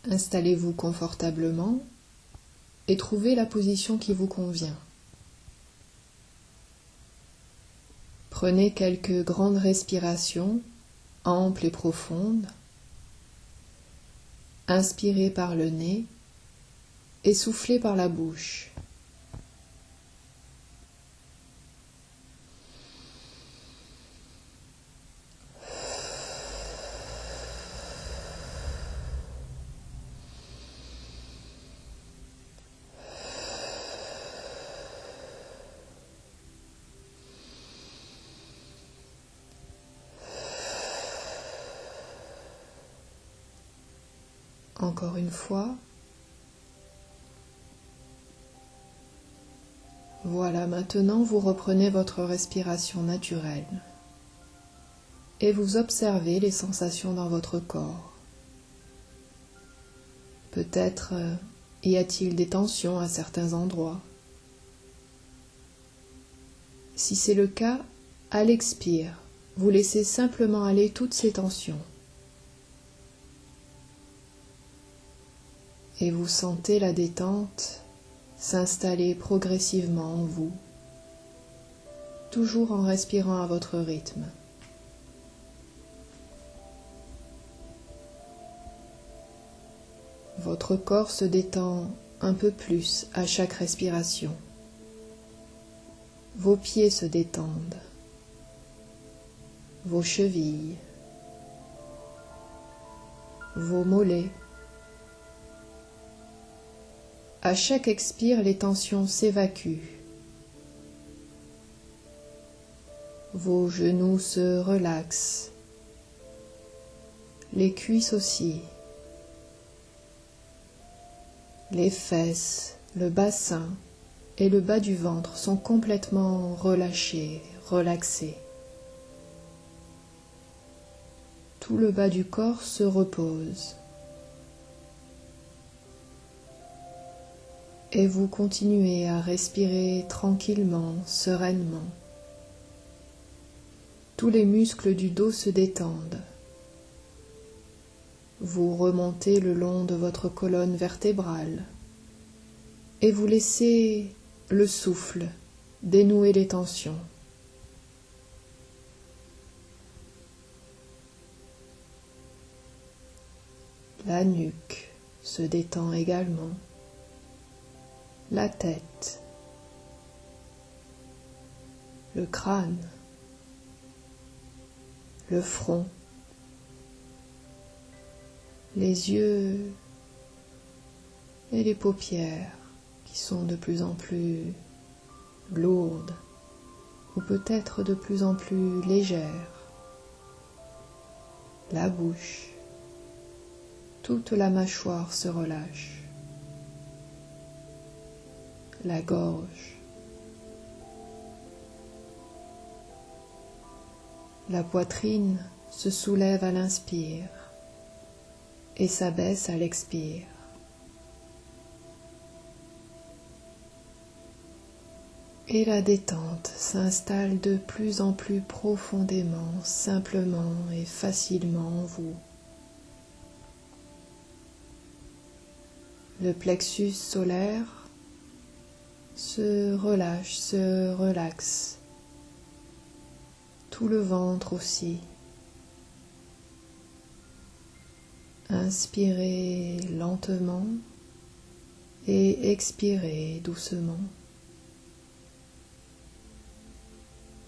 Installez-vous confortablement et trouvez la position qui vous convient. Prenez quelques grandes respirations, amples et profondes. Inspirez par le nez et soufflez par la bouche. Encore une fois. Voilà, maintenant vous reprenez votre respiration naturelle et vous observez les sensations dans votre corps. Peut-être y a-t-il des tensions à certains endroits. Si c'est le cas, à l'expire, vous laissez simplement aller toutes ces tensions. Et vous sentez la détente s'installer progressivement en vous, toujours en respirant à votre rythme. Votre corps se détend un peu plus à chaque respiration. Vos pieds se détendent, vos chevilles, vos mollets. À chaque expire, les tensions s'évacuent. Vos genoux se relaxent, les cuisses aussi, les fesses, le bassin et le bas du ventre sont complètement relâchés, relaxés. Tout le bas du corps se repose. Et vous continuez à respirer tranquillement, sereinement. Tous les muscles du dos se détendent. Vous remontez le long de votre colonne vertébrale et vous laissez le souffle dénouer les tensions. La nuque se détend également. La tête, le crâne, le front, les yeux et les paupières qui sont de plus en plus lourdes ou peut-être de plus en plus légères, la bouche, toute la mâchoire se relâche. La gorge, la poitrine se soulève à l'inspire et s'abaisse à l'expire. Et la détente s'installe de plus en plus profondément, simplement et facilement en vous. Le plexus solaire se relâche, se relaxe. Tout le ventre aussi. Inspirez lentement et expirez doucement.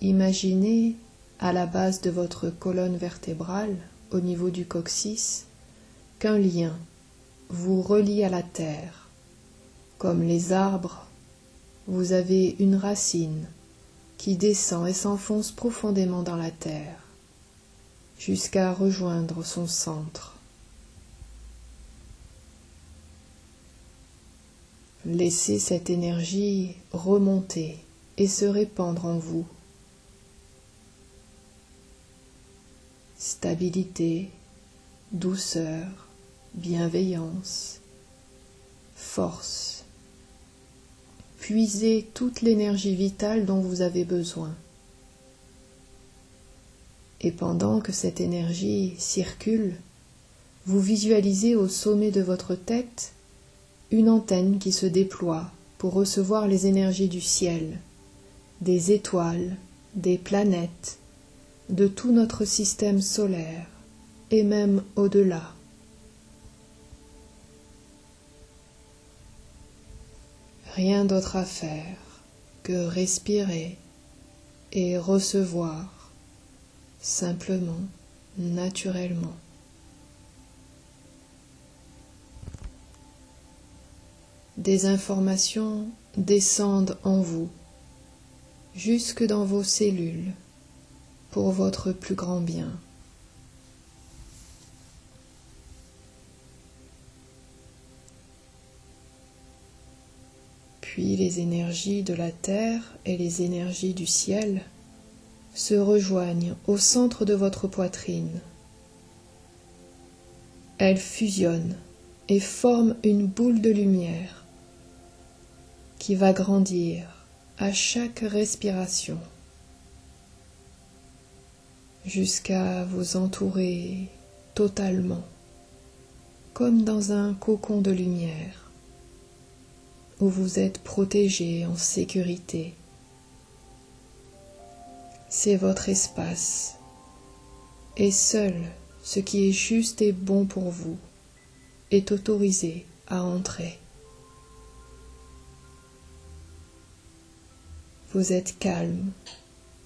Imaginez à la base de votre colonne vertébrale, au niveau du coccyx, qu'un lien vous relie à la terre. Comme les arbres, vous avez une racine qui descend et s'enfonce profondément dans la terre, jusqu'à rejoindre son centre. Laissez cette énergie remonter et se répandre en vous. Stabilité, douceur, bienveillance, force. Puisez toute l'énergie vitale dont vous avez besoin. Et pendant que cette énergie circule, vous visualisez au sommet de votre tête une antenne qui se déploie pour recevoir les énergies du ciel, des étoiles, des planètes, de tout notre système solaire et même au-delà. Rien d'autre à faire que respirer et recevoir simplement, naturellement. Des informations descendent en vous, jusque dans vos cellules, pour votre plus grand bien. Puis les énergies de la terre et les énergies du ciel se rejoignent au centre de votre poitrine. Elles fusionnent et forment une boule de lumière qui va grandir à chaque respiration jusqu'à vous entourer totalement, comme dans un cocon de lumière où vous êtes protégé en sécurité. C'est votre espace, et seul ce qui est juste et bon pour vous est autorisé à entrer. Vous êtes calme,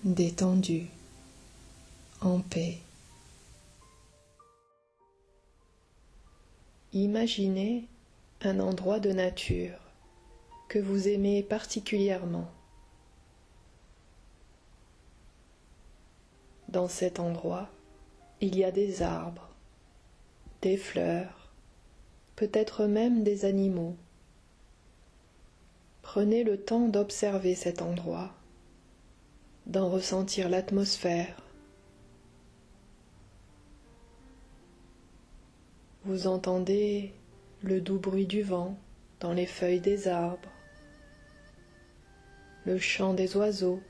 détendu, en paix. Imaginez un endroit de nature que vous aimez particulièrement. Dans cet endroit, il y a des arbres, des fleurs, peut-être même des animaux. Prenez le temps d'observer cet endroit, d'en ressentir l'atmosphère. Vous entendez le doux bruit du vent dans les feuilles des arbres, le chant des oiseaux.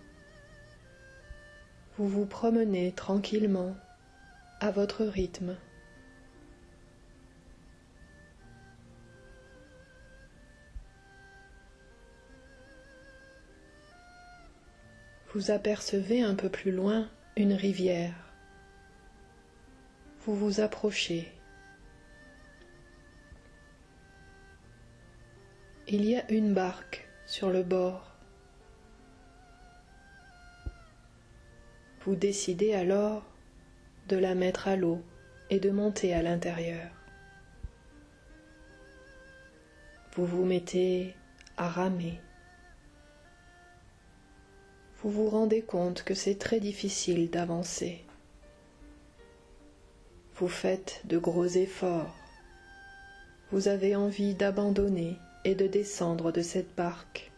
Vous vous promenez tranquillement, à votre rythme. Vous apercevez un peu plus loin une rivière. Vous vous approchez. Il y a une barque sur le bord. Vous décidez alors de la mettre à l'eau et de monter à l'intérieur. Vous vous mettez à ramer. Vous vous rendez compte que c'est très difficile d'avancer. Vous faites de gros efforts. Vous avez envie d'abandonner et de descendre de cette barque.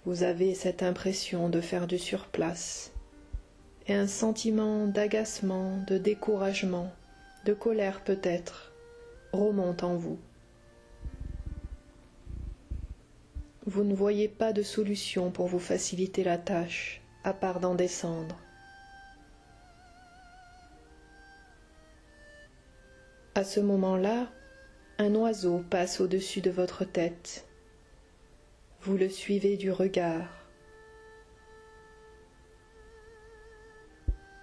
Vous avez cette impression de faire du surplace et un sentiment d'agacement, de découragement, de colère peut-être, remonte en vous. Vous ne voyez pas de solution pour vous faciliter la tâche, à part d'en descendre. À ce moment-là, un oiseau passe au-dessus de votre tête. Vous le suivez du regard.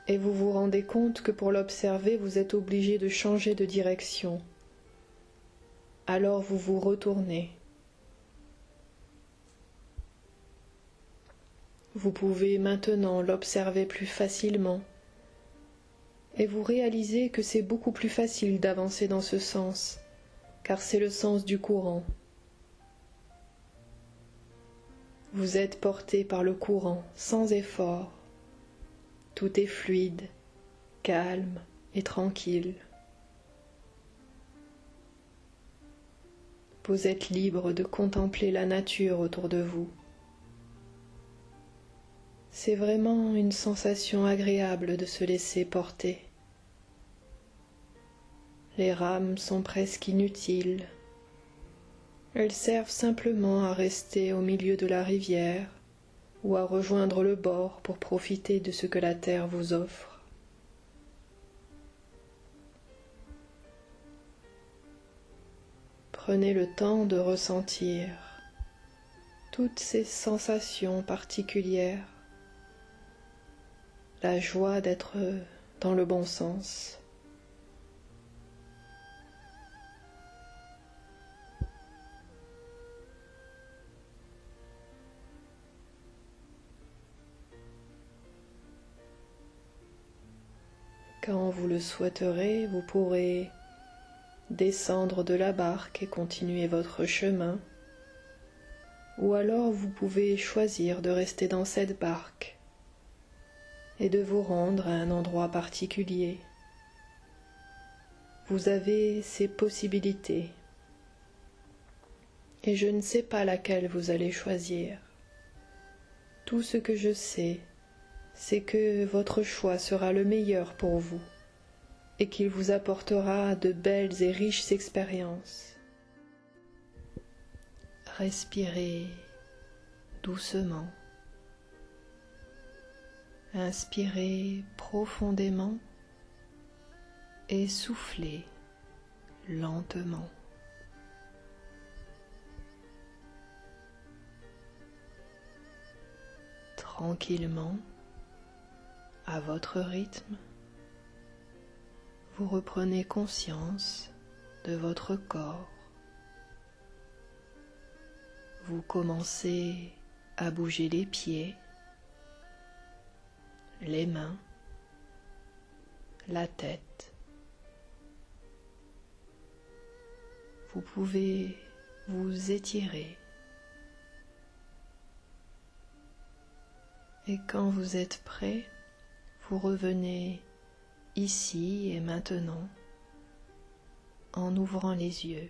Et vous vous rendez compte que pour l'observer, vous êtes obligé de changer de direction. Alors vous vous retournez. Vous pouvez maintenant l'observer plus facilement et vous réalisez que c'est beaucoup plus facile d'avancer dans ce sens, car c'est le sens du courant. Vous êtes porté par le courant sans effort. Tout est fluide, calme et tranquille. Vous êtes libre de contempler la nature autour de vous. C'est vraiment une sensation agréable de se laisser porter. Les rames sont presque inutiles. Elles servent simplement à rester au milieu de la rivière ou à rejoindre le bord pour profiter de ce que la terre vous offre. Prenez le temps de ressentir toutes ces sensations particulières, la joie d'être dans le bon sens. Quand vous le souhaiterez, vous pourrez descendre de la barque et continuer votre chemin, ou alors vous pouvez choisir de rester dans cette barque et de vous rendre à un endroit particulier. Vous avez ces possibilités et je ne sais pas laquelle vous allez choisir. Tout ce que je sais, c'est que votre choix sera le meilleur pour vous et qu'il vous apportera de belles et riches expériences. Respirez doucement. Inspirez profondément et soufflez lentement. Tranquillement, à votre rythme, vous reprenez conscience de votre corps. Vous commencez à bouger les pieds, les mains, la tête. Vous pouvez vous étirer. Et quand vous êtes prêt, vous revenez ici et maintenant en ouvrant les yeux.